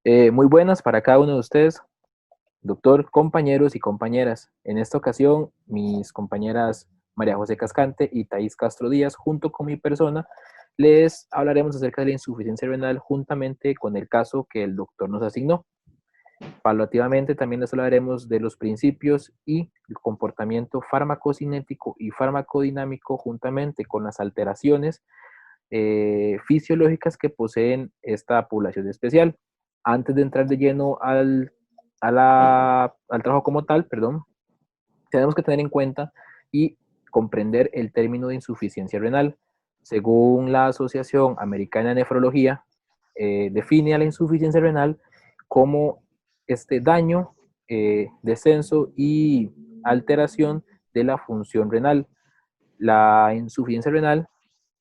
Muy buenas para cada uno de ustedes, doctor, compañeros y compañeras. En esta ocasión, mis compañeras María José Cascante y Thais Castro Díaz, junto con mi persona, les hablaremos acerca de la insuficiencia renal juntamente con el caso que el doctor nos asignó. Paulativamente también les hablaremos de los principios y el comportamiento farmacocinético y farmacodinámico juntamente con las alteraciones fisiológicas que poseen esta población especial. Antes de entrar de lleno al trabajo como tal, perdón, tenemos que tener en cuenta y comprender el término de insuficiencia renal. Según la Asociación Americana de Nefrología, define a la insuficiencia renal como este daño, descenso y alteración de la función renal. La insuficiencia renal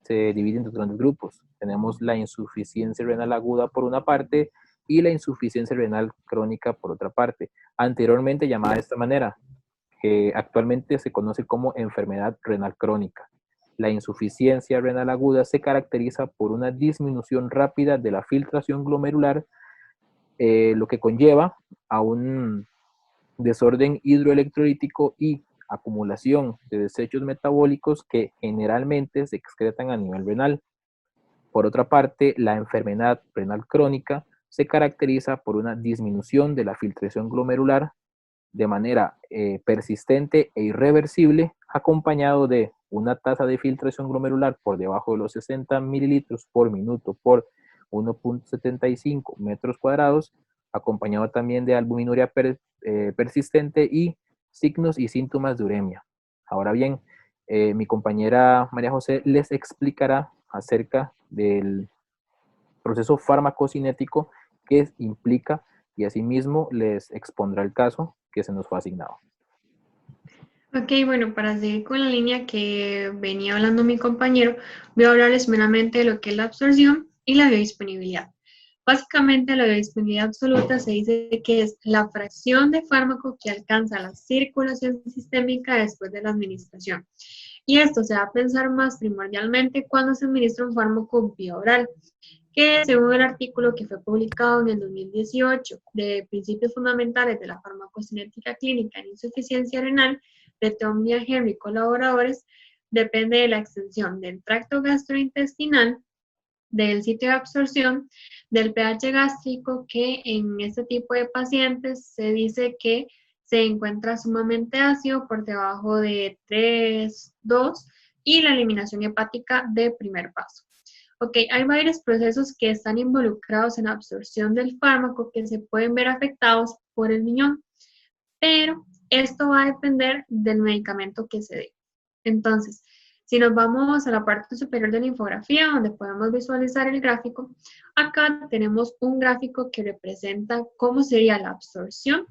se divide en dos grandes grupos. Tenemos la insuficiencia renal aguda por una parte y la insuficiencia renal crónica por otra parte, anteriormente llamada de esta manera, que actualmente se conoce como enfermedad renal crónica. La insuficiencia renal aguda se caracteriza por una disminución rápida de la filtración glomerular, lo que conlleva a un desorden hidroelectrolítico y acumulación de desechos metabólicos que generalmente se excretan a nivel renal. Por otra parte, la enfermedad renal crónica se caracteriza por una disminución de la filtración glomerular de manera persistente e irreversible, acompañado de una tasa de filtración glomerular por debajo de los 60 mililitros por minuto por 1.75 metros cuadrados, acompañado también de albuminuria persistente y signos y síntomas de uremia. Ahora bien, mi compañera María José les explicará acerca del proceso farmacocinético que implica y asimismo les expondrá el caso que se nos fue asignado. Ok, bueno, para seguir con la línea que venía hablando mi compañero, voy a hablarles meramente de lo que es la absorción y la biodisponibilidad. Básicamente, la biodisponibilidad absoluta se dice que es la fracción de fármaco que alcanza la circulación sistémica después de la administración. Y esto se va a pensar más primordialmente cuando se administra un fármaco vía oral, que según el artículo que fue publicado en el 2018 de Principios Fundamentales de la Farmacocinética Clínica en Insuficiencia Renal, de Tom y Henry y colaboradores, depende de la extensión del tracto gastrointestinal, del sitio de absorción, del pH gástrico, que en este tipo de pacientes se dice que se encuentra sumamente ácido por debajo de 3,2 y la eliminación hepática de primer paso. Ok, hay varios procesos que están involucrados en la absorción del fármaco que se pueden ver afectados por el riñón, pero esto va a depender del medicamento que se dé. Entonces, si nos vamos a la parte superior de la infografía, donde podemos visualizar el gráfico, acá tenemos un gráfico que representa cómo sería la absorción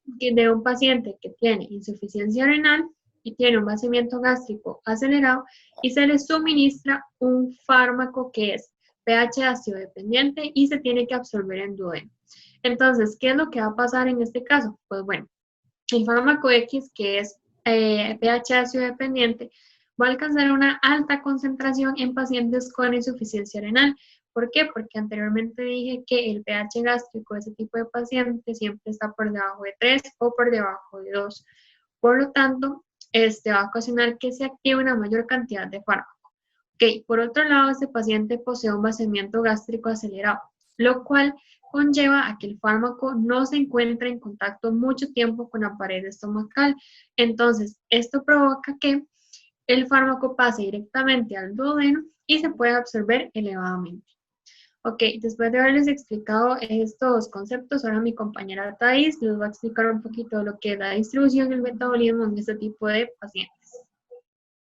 de un paciente que tiene insuficiencia renal y tiene un vaciamiento gástrico acelerado y se le suministra un fármaco que es pH ácido dependiente y se tiene que absorber en duodeno. Entonces, ¿qué es lo que va a pasar en este caso? Pues bueno, el fármaco X, que es pH ácido dependiente, va a alcanzar una alta concentración en pacientes con insuficiencia renal. ¿Por qué? Porque anteriormente dije que el pH gástrico de ese tipo de pacientes siempre está por debajo de 3 o por debajo de 2. Por lo tanto, este va a ocasionar que se active una mayor cantidad de fármaco. Ok, por otro lado, este paciente posee un vaciamiento gástrico acelerado, lo cual conlleva a que el fármaco no se encuentre en contacto mucho tiempo con la pared estomacal. Entonces, esto provoca que el fármaco pase directamente al duodeno y se pueda absorber elevadamente. Ok, después de haberles explicado estos conceptos, ahora mi compañera Thais les va a explicar un poquito lo que es la distribución y el metabolismo en este tipo de pacientes.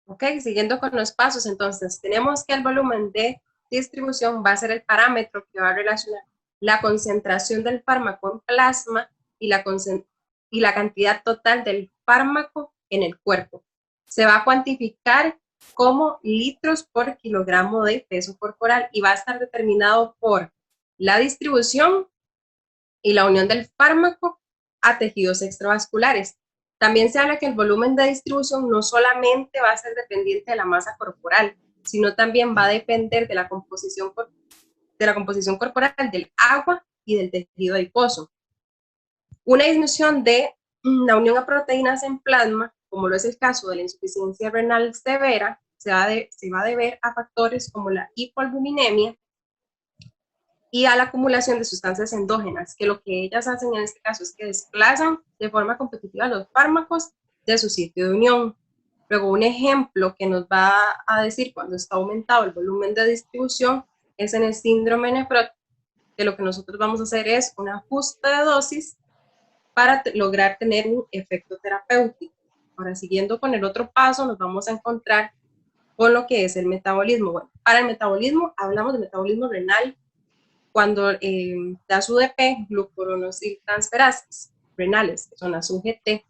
Ok, siguiendo con los pasos, entonces tenemos que el volumen de distribución va a ser el parámetro que va a relacionar la concentración del fármaco en plasma y la cantidad total del fármaco en el cuerpo. Se va a cuantificar como litros por kilogramo de peso corporal y va a estar determinado por la distribución y la unión del fármaco a tejidos extravasculares. También se habla que el volumen de distribución no solamente va a ser dependiente de la masa corporal, sino también va a depender de la composición corporal del agua y del tejido adiposo. Una disminución de la unión a proteínas en plasma, como lo es el caso de la insuficiencia renal severa, se va a deber a factores como la hipoalbuminemia y a la acumulación de sustancias endógenas, que lo que ellas hacen en este caso es que desplazan de forma competitiva los fármacos de su sitio de unión. Luego, un ejemplo que nos va a decir cuando está aumentado el volumen de distribución es en el síndrome nefrótico, que lo que nosotros vamos a hacer es un ajuste de dosis para lograr tener un efecto terapéutico. Ahora, siguiendo con el otro paso, nos vamos a encontrar con lo que es el metabolismo. Bueno, para el metabolismo, hablamos de metabolismo renal cuando las UDP, glucuronosiltransferases renales, que son las UGT,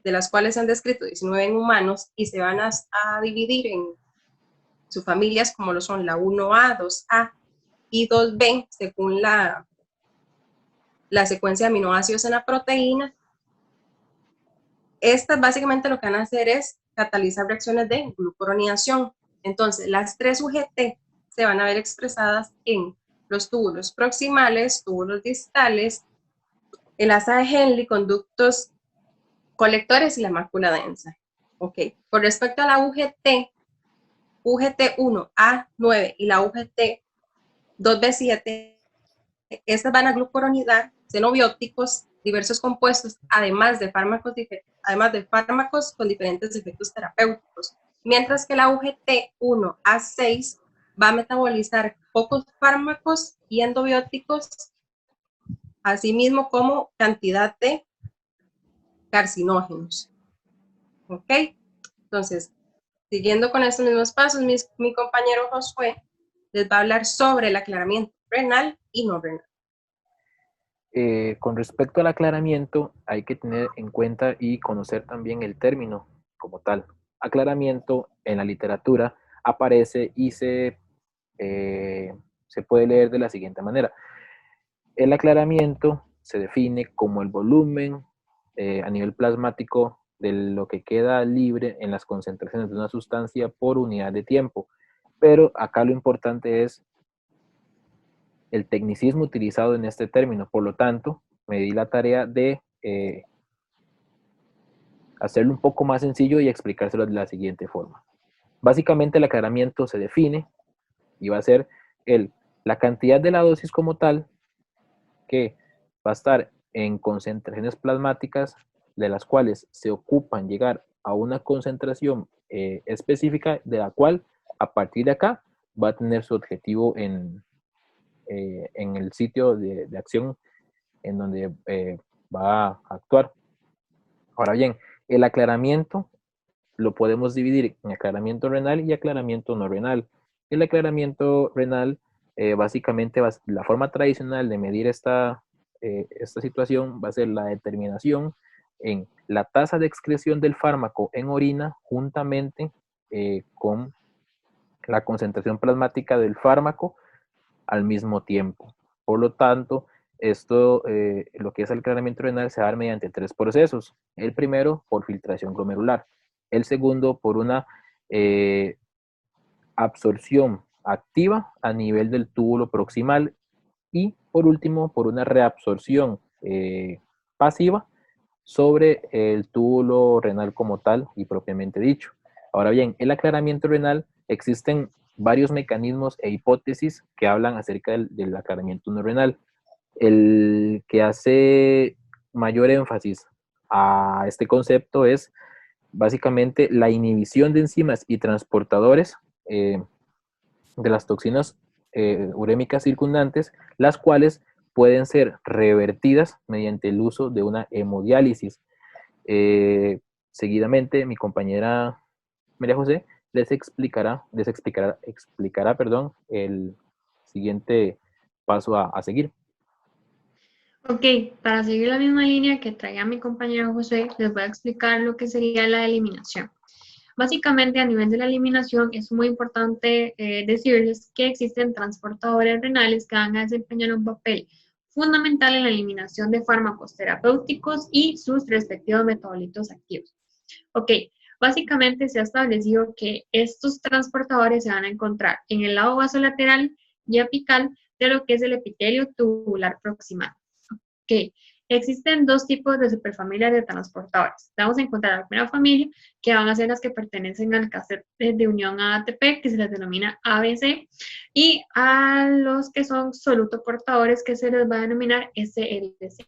de las cuales se han descrito 19 en humanos y se van a dividir en subfamilias como lo son la 1A, 2A y 2B, según la secuencia de aminoácidos en la proteína. Estas básicamente lo que van a hacer es catalizar reacciones de glucuronidación. Entonces, las 3 UGT se van a ver expresadas en los túbulos proximales, túbulos distales, el asa de Henle, conductos colectores y la mácula densa. Ok, con respecto a la UGT, UGT1, A9 y la UGT 2B7, estas van a glucuronidar xenobióticos, diversos compuestos, además de fármacos con diferentes efectos terapéuticos, mientras que la UGT1A6 va a metabolizar pocos fármacos y endobióticos, asimismo como cantidad de carcinógenos. ¿Ok? Entonces, siguiendo con estos mismos pasos, mi compañero Josué les va a hablar sobre el aclaramiento renal y no renal. Con respecto al aclaramiento, hay que tener en cuenta y conocer también el término como tal. Aclaramiento en la literatura aparece y se puede leer de la siguiente manera. El aclaramiento se define como el volumen a nivel plasmático de lo que queda libre en las concentraciones de una sustancia por unidad de tiempo. Pero acá lo importante es el tecnicismo utilizado en este término. Por lo tanto, me di la tarea de hacerlo un poco más sencillo y explicárselo de la siguiente forma. Básicamente el aclaramiento se define y va a ser la cantidad de la dosis como tal, que va a estar en concentraciones plasmáticas de las cuales se ocupan llegar a una concentración específica, de la cual a partir de acá va a tener su objetivo en el sitio de acción en donde va a actuar. Ahora bien, el aclaramiento lo podemos dividir en aclaramiento renal y aclaramiento no renal. El aclaramiento renal, básicamente, la forma tradicional de medir esta situación va a ser la determinación en la tasa de excreción del fármaco en orina juntamente con la concentración plasmática del fármaco al mismo tiempo. Por lo tanto, esto, lo que es el aclaramiento renal, se da mediante 3 procesos. El primero, por filtración glomerular. El segundo, por una absorción activa a nivel del túbulo proximal. Y por último, por una reabsorción pasiva sobre el túbulo renal como tal y propiamente dicho. Ahora bien, el aclaramiento renal, existen varios mecanismos e hipótesis que hablan acerca del aclaramiento no renal. El que hace mayor énfasis a este concepto es básicamente la inhibición de enzimas y transportadores de las toxinas urémicas circundantes, las cuales pueden ser revertidas mediante el uso de una hemodiálisis. Seguidamente, mi compañera María José explicará el siguiente paso a seguir. Ok, para seguir la misma línea que traía mi compañero José, les voy a explicar lo que sería la eliminación. Básicamente, a nivel de la eliminación, es muy importante decirles que existen transportadores renales que van a desempeñar un papel fundamental en la eliminación de fármacos terapéuticos y sus respectivos metabolitos activos. Ok, básicamente se ha establecido que estos transportadores se van a encontrar en el lado vasolateral y apical de lo que es el epitelio tubular proximal. Ok, existen dos tipos de superfamilias de transportadores. Vamos a encontrar la primera familia, que van a ser las que pertenecen al cassette de unión a ATP, que se les denomina ABC, y a los que son solutoportadores, que se les va a denominar SLC.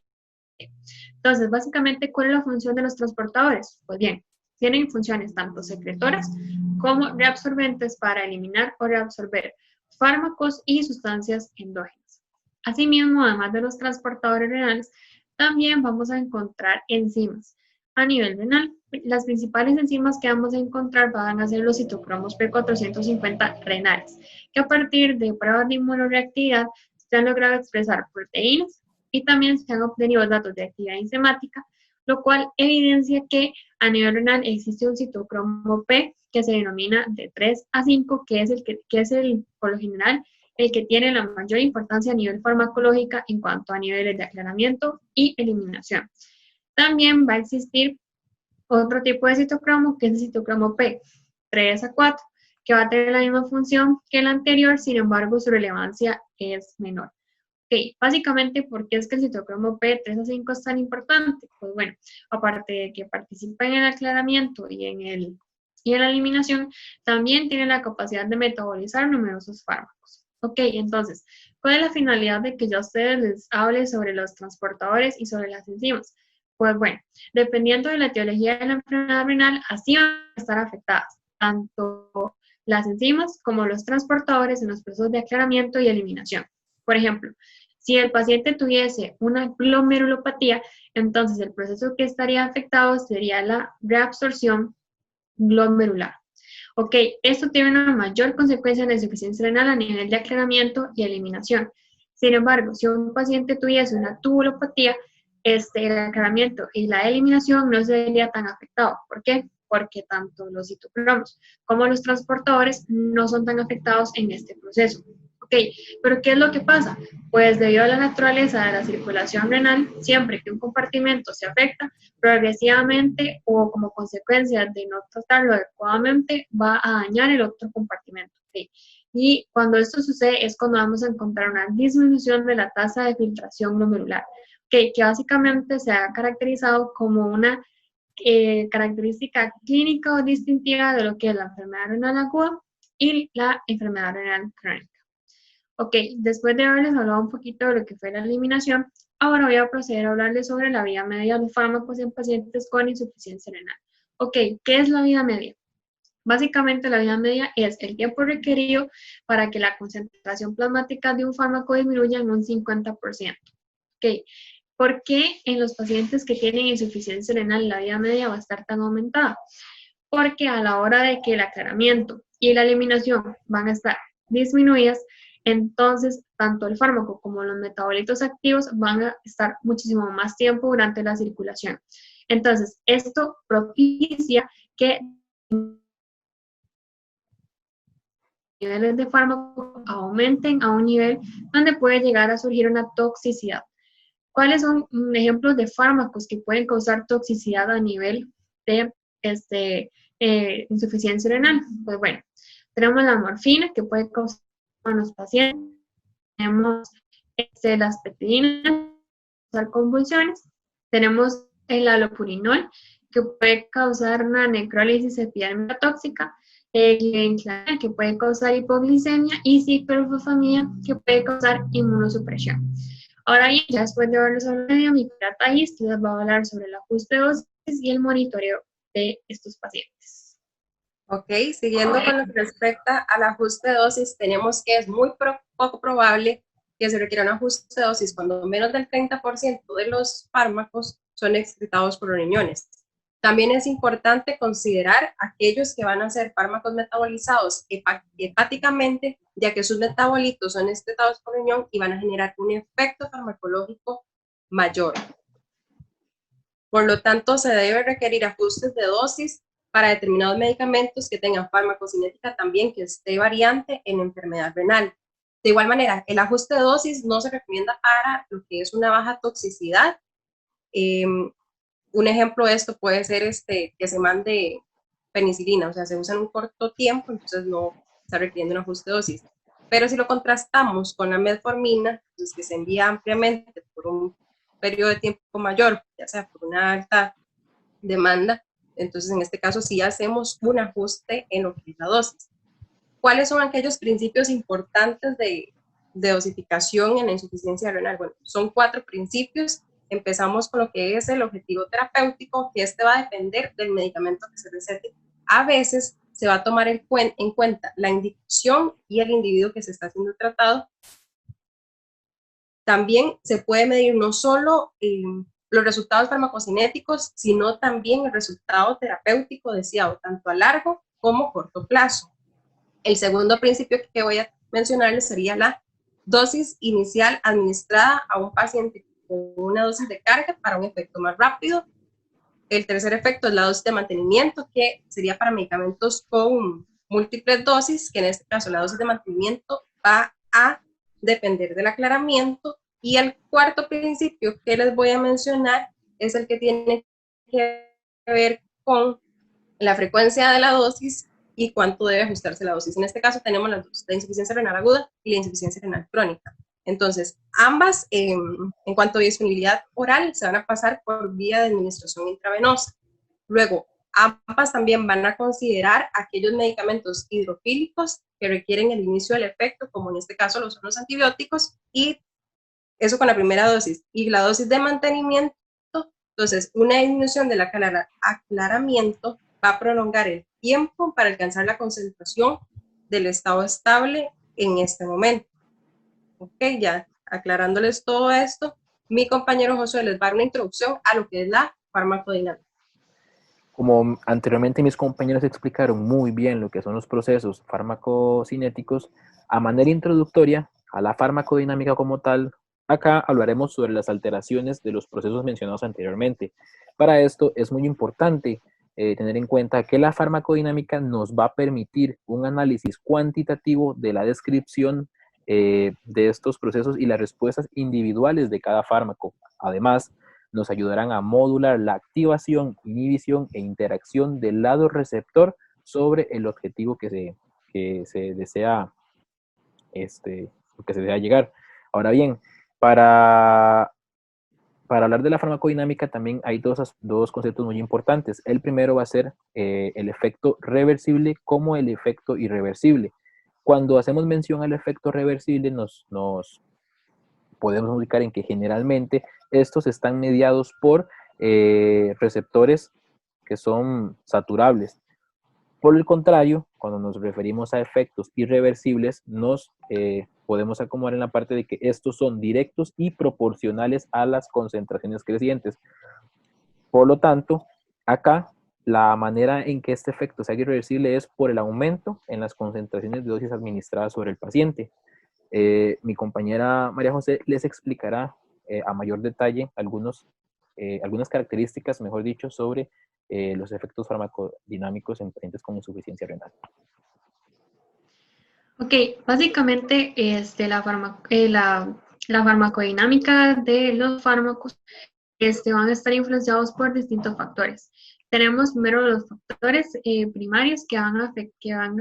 Entonces, básicamente, ¿cuál es la función de los transportadores? Pues bien, tienen funciones tanto secretoras como reabsorbentes para eliminar o reabsorber fármacos y sustancias endógenas. Asimismo, además de los transportadores renales, también vamos a encontrar enzimas. A nivel renal, las principales enzimas que vamos a encontrar van a ser los citocromos P450 renales, que a partir de pruebas de inmunoreactividad se han logrado expresar proteínas y también se han obtenido datos de actividad enzimática, lo cual evidencia que a nivel renal existe un citocromo P que se denomina de 3 a 5, que es por lo general, el que tiene la mayor importancia a nivel farmacológica en cuanto a niveles de aclaramiento y eliminación. También va a existir otro tipo de citocromo, que es el citocromo P, 3 a 4, que va a tener la misma función que el anterior, sin embargo, su relevancia es menor. Ok, básicamente, ¿por qué es que el citocromo P3 a 5 es tan importante? Pues bueno, aparte de que participa en el aclaramiento y en la eliminación, también tiene la capacidad de metabolizar numerosos fármacos. Ok, entonces, ¿cuál es la finalidad de que yo a ustedes les hable sobre los transportadores y sobre las enzimas? Pues bueno, dependiendo de la etiología de la enfermedad renal, así van a estar afectadas, tanto las enzimas como los transportadores en los procesos de aclaramiento y eliminación. Por ejemplo, si el paciente tuviese una glomerulopatía, entonces el proceso que estaría afectado sería la reabsorción glomerular. Ok, esto tiene una mayor consecuencia en la insuficiencia renal a nivel de aclaramiento y eliminación. Sin embargo, si un paciente tuviese una tubulopatía, el aclaramiento y la eliminación no se vería tan afectado. ¿Por qué? Porque tanto los citocromos como los transportadores no son tan afectados en este proceso. Ok, pero ¿qué es lo que pasa? Pues debido a la naturaleza de la circulación renal, siempre que un compartimento se afecta, progresivamente o como consecuencia de no tratarlo adecuadamente, va a dañar el otro compartimento. ¿Sí? Y cuando esto sucede es cuando vamos a encontrar una disminución de la tasa de filtración glomerular, que básicamente se ha caracterizado como una característica clínica o distintiva de lo que es la enfermedad renal aguda y la enfermedad renal crónica. Ok, después de haberles hablado un poquito de lo que fue la eliminación, ahora voy a proceder a hablarles sobre la vida media de fármacos en pacientes con insuficiencia renal. Ok, ¿qué es la vida media? Básicamente la vida media es el tiempo requerido para que la concentración plasmática de un fármaco disminuya en un 50%. Ok, ¿por qué en los pacientes que tienen insuficiencia renal la vida media va a estar tan aumentada? Porque a la hora de que el aclaramiento y la eliminación van a estar disminuidas, entonces tanto el fármaco como los metabolitos activos van a estar muchísimo más tiempo durante la circulación. Entonces, esto propicia que niveles de fármaco aumenten a un nivel donde puede llegar a surgir una toxicidad. ¿Cuáles son ejemplos de fármacos que pueden causar toxicidad a nivel de insuficiencia renal? Pues bueno, tenemos la morfina, que puede causar en los pacientes. Tenemos las peptidinas, causar convulsiones. Tenemos el alopurinol, que puede causar una necrólisis epidérmica tóxica. Glibenclamida, que puede causar hipoglicemia. Y ciclofosfamida, que puede causar inmunosupresión. Ahora bien, ya después de verlos hablado, mi colega Thais les va a hablar sobre el ajuste de dosis y el monitoreo de estos pacientes. Ok, siguiendo con lo que respecta al ajuste de dosis, tenemos que es muy poco probable que se requiera un ajuste de dosis cuando menos del 30% de los fármacos son excretados por los riñones. También es importante considerar aquellos que van a ser fármacos metabolizados hepáticamente, ya que sus metabolitos son excretados por riñón y van a generar un efecto farmacológico mayor. Por lo tanto, se debe requerir ajustes de dosis para determinados medicamentos que tengan farmacocinética también que esté variante en enfermedad renal. De igual manera, el ajuste de dosis no se recomienda para lo que es una baja toxicidad. Un ejemplo de esto puede ser que se mande penicilina, o sea, se usa en un corto tiempo, entonces no está requiriendo un ajuste de dosis. Pero si lo contrastamos con la metformina, pues que se envía ampliamente por un periodo de tiempo mayor, ya sea por una alta demanda, entonces en este caso sí hacemos un ajuste en lo que es la dosis. ¿Cuáles son aquellos principios importantes de dosificación en la insuficiencia renal? Bueno, son 4 principios. Empezamos con lo que es el objetivo terapéutico, que este va a depender del medicamento que se recete. A veces se va a tomar en cuenta la indicación y el individuo que se está siendo tratado. También se puede medir no solo los resultados farmacocinéticos, sino también el resultado terapéutico deseado, tanto a largo como corto plazo. El segundo principio que voy a mencionarles sería la dosis inicial administrada a un paciente con una dosis de carga para un efecto más rápido. El tercer efecto es la dosis de mantenimiento, que sería para medicamentos con múltiples dosis, que en este caso la dosis de mantenimiento va a depender del aclaramiento. Y el cuarto principio que les voy a mencionar es el que tiene que ver con la frecuencia de la dosis y cuánto debe ajustarse la dosis. En este caso tenemos las dos, la insuficiencia renal aguda y la insuficiencia renal crónica. Entonces, ambas, en cuanto a disponibilidad oral, se van a pasar por vía de administración intravenosa. Luego, ambas también van a considerar aquellos medicamentos hidrofílicos que requieren el inicio del efecto, como en este caso lo son los antibióticos, y eso con la primera dosis. Y la dosis de mantenimiento, entonces, una disminución del aclaramiento va a prolongar el tiempo para alcanzar la concentración del estado estable en este momento. Ok, ya aclarándoles todo esto, mi compañero Josué les va a dar una introducción a lo que es la farmacodinámica. Como anteriormente mis compañeros explicaron muy bien lo que son los procesos farmacocinéticos, a manera introductoria a la farmacodinámica como tal, acá hablaremos sobre las alteraciones de los procesos mencionados anteriormente. Para esto es muy importante tener en cuenta que la farmacodinámica nos va a permitir un análisis cuantitativo de la descripción de estos procesos y las respuestas individuales de cada fármaco. Además, nos ayudarán a modular la activación, inhibición e interacción del lado receptor sobre el objetivo que se desea, que se desea llegar. Ahora bien, para hablar de la farmacodinámica también hay dos conceptos muy importantes. El primero va a ser el efecto reversible como el efecto irreversible. Cuando hacemos mención al efecto reversible nos podemos ubicar en que generalmente estos están mediados por receptores que son saturables. Por el contrario, cuando nos referimos a efectos irreversibles, nos podemos acomodar en la parte de que estos son directos y proporcionales a las concentraciones crecientes. Por lo tanto, acá la manera en que este efecto sea irreversible es por el aumento en las concentraciones de dosis administradas sobre el paciente. Mi compañera María José les explicará a mayor detalle algunas características, mejor dicho, sobre los efectos farmacodinámicos en pacientes con insuficiencia renal. Ok, básicamente la farmacodinámica de los fármacos van a estar influenciados por distintos factores. Tenemos primero los factores primarios que van a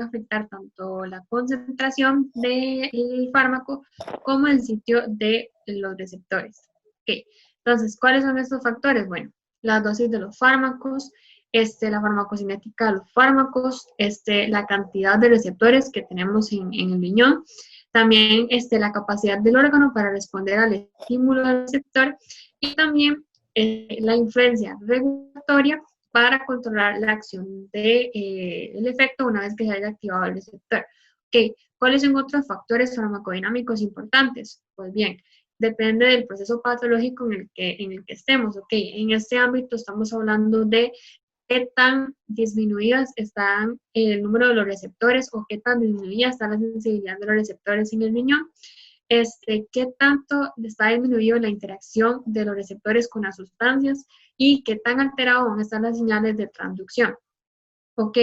afectar tanto la concentración del fármaco como el sitio de los receptores. Okay. Entonces, ¿cuáles son estos factores? Bueno, la dosis de los fármacos, la farmacocinética de los fármacos, la cantidad de receptores que tenemos en el riñón, también la capacidad del órgano para responder al estímulo del receptor y también la influencia regulatoria para controlar la acción del efecto una vez que se haya activado el receptor. Okay. ¿Cuáles son otros factores farmacodinámicos importantes? Pues bien, depende del proceso patológico en el que estemos. Okay. En este ámbito estamos hablando de qué tan disminuidas están el número de los receptores o qué tan disminuida está la sensibilidad de los receptores en el riñón. Qué tanto está disminuido la interacción de los receptores con las sustancias y qué tan alterado van a estar las señales de transducción. Ok,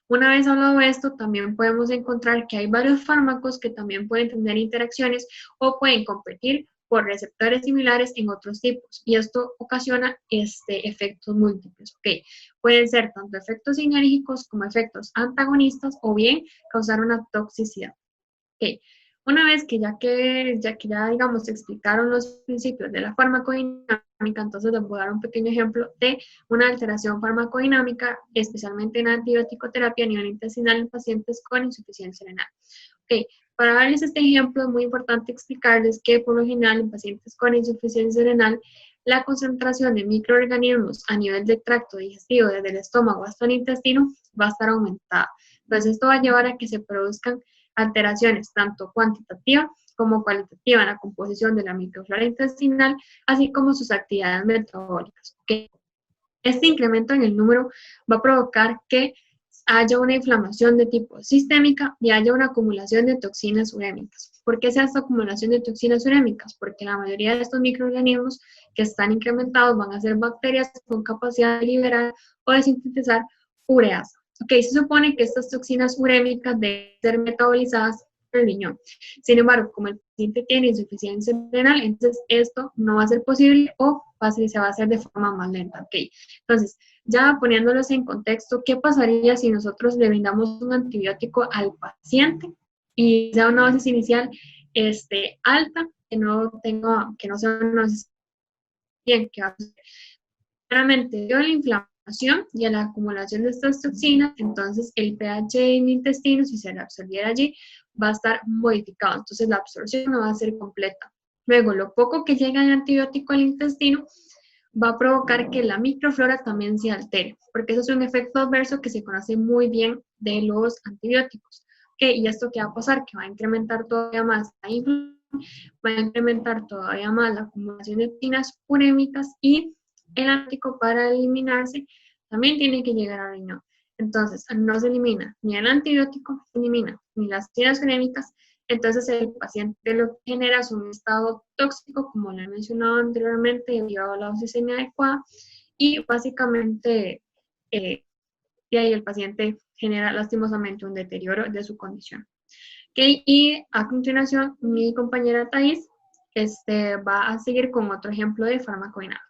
una vez hablado esto, también podemos encontrar que hay varios fármacos que también pueden tener interacciones o pueden competir por receptores similares en otros tipos, y esto ocasiona efectos múltiples. Ok, pueden ser tanto efectos sinérgicos como efectos antagonistas o bien causar una toxicidad. Ok, Una vez que ya digamos, se explicaron los principios de la farmacodinámica, entonces les voy a dar un pequeño ejemplo de una alteración farmacodinámica, especialmente en antibiótico-terapia a nivel intestinal en pacientes con insuficiencia renal. Ok, para darles este ejemplo es muy importante explicarles que por lo general en pacientes con insuficiencia renal, la concentración de microorganismos a nivel del tracto digestivo, desde el estómago hasta el intestino, va a estar aumentada. Entonces esto va a llevar a que se produzcan alteraciones tanto cuantitativas como cualitativas en la composición de la microflora intestinal, así como sus actividades metabólicas. ¿Okay? Este incremento en el número va a provocar que haya una inflamación de tipo sistémica y haya una acumulación de toxinas urémicas. ¿Por qué se hace esta acumulación de toxinas urémicas? Porque la mayoría de estos microorganismos que están incrementados van a ser bacterias con capacidad de liberar o de sintetizar ureasa. Ok, se supone que estas toxinas urémicas deben ser metabolizadas por el riñón. Sin embargo, como el paciente tiene insuficiencia renal, entonces esto no va a ser posible o se va a hacer de forma más lenta. Ok, entonces, ya poniéndolos en contexto, ¿qué pasaría si nosotros le brindamos un antibiótico al paciente y sea una dosis inicial alta, que no sea una dosis bien, que va a ser claramente debido a la inflamación y a la acumulación de estas toxinas, entonces el pH en el intestino, si se le absorbiera allí, va a estar modificado, entonces la absorción no va a ser completa. Luego, lo poco que llega de antibiótico al intestino va a provocar que la microflora también se altere, porque eso es un efecto adverso que se conoce muy bien de los antibióticos. ¿Okay? ¿Y esto qué va a pasar? Que va a incrementar todavía más la inflamación, va a incrementar todavía más la acumulación de toxinas urémicas y el antibiótico para eliminarse también tiene que llegar al riñón. Entonces, no se elimina ni el antibiótico, se elimina ni las toxinas urémicas, entonces el paciente lo que genera es un estado tóxico, como le he mencionado anteriormente, debido a la dosis inadecuada, y básicamente de ahí el paciente genera lastimosamente un deterioro de su condición. Okay, y a continuación mi compañera Thais va a seguir con otro ejemplo de farmacodinámica.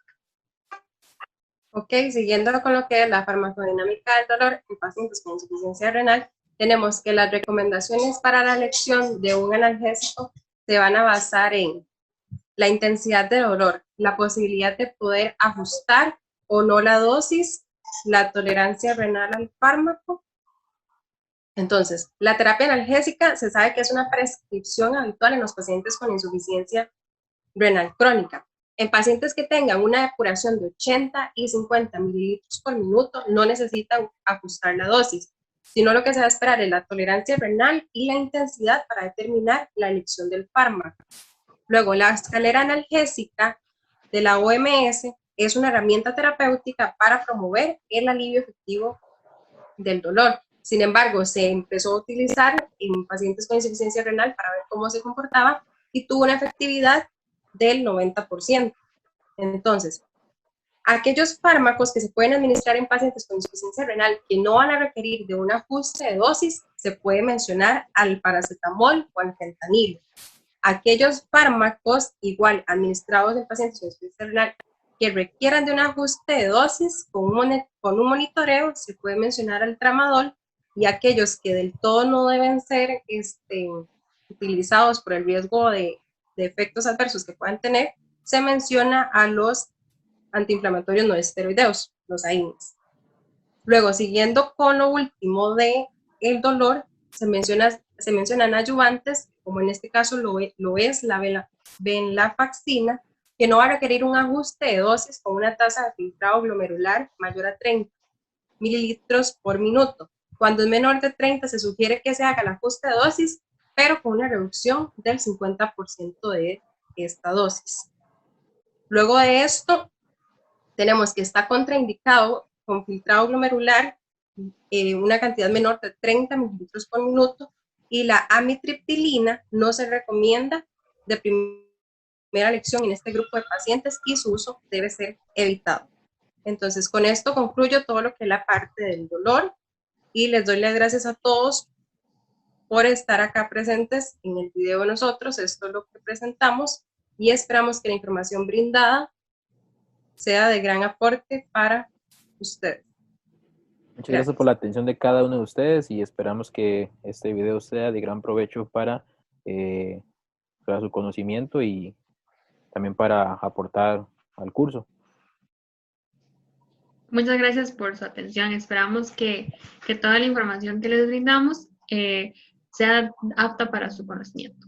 Ok, siguiendo con lo que es la farmacodinámica del dolor en pacientes con insuficiencia renal, tenemos que las recomendaciones para la elección de un analgésico se van a basar en la intensidad de dolor, la posibilidad de poder ajustar o no la dosis, la tolerancia renal al fármaco. Entonces, la terapia analgésica se sabe que es una prescripción habitual en los pacientes con insuficiencia renal crónica. En pacientes que tengan una depuración de 80 y 50 mililitros por minuto, no necesitan ajustar la dosis, sino lo que se va a esperar es la tolerancia renal y la intensidad para determinar la elección del fármaco. Luego, la escalera analgésica de la OMS es una herramienta terapéutica para promover el alivio efectivo del dolor. Sin embargo, se empezó a utilizar en pacientes con insuficiencia renal para ver cómo se comportaba y tuvo una efectividad del 90%. Entonces, aquellos fármacos que se pueden administrar en pacientes con insuficiencia renal que no van a requerir de un ajuste de dosis, se puede mencionar al paracetamol o al fentanilo. Aquellos fármacos igual administrados en pacientes con insuficiencia renal que requieran de un ajuste de dosis con un monitoreo, se puede mencionar al tramadol, y aquellos que del todo no deben ser utilizados por el riesgo de efectos adversos que puedan tener, se menciona a los antiinflamatorios no esteroideos, los AINES. Luego, siguiendo con lo último de el dolor, se mencionan adyuvantes, como en este caso lo es la venlafaxina, que no va a requerir un ajuste de dosis con una tasa de filtrado glomerular mayor a 30 mililitros por minuto. Cuando es menor de 30, se sugiere que se haga el ajuste de dosis, pero con una reducción del 50% de esta dosis. Luego de esto, tenemos que está contraindicado con filtrado glomerular una cantidad menor de 30 mililitros por minuto, y la amitriptilina no se recomienda de primera elección en este grupo de pacientes y su uso debe ser evitado. Entonces, con esto concluyo todo lo que es la parte del dolor y les doy las gracias a todos por estar acá presentes en el video de nosotros. Esto es lo que presentamos y esperamos que la información brindada sea de gran aporte para ustedes. Muchas gracias por la atención de cada uno de ustedes y esperamos que este video sea de gran provecho para para su conocimiento y también para aportar al curso. Muchas gracias por su atención. Esperamos que toda la información que les brindamos sea apta para su conocimiento.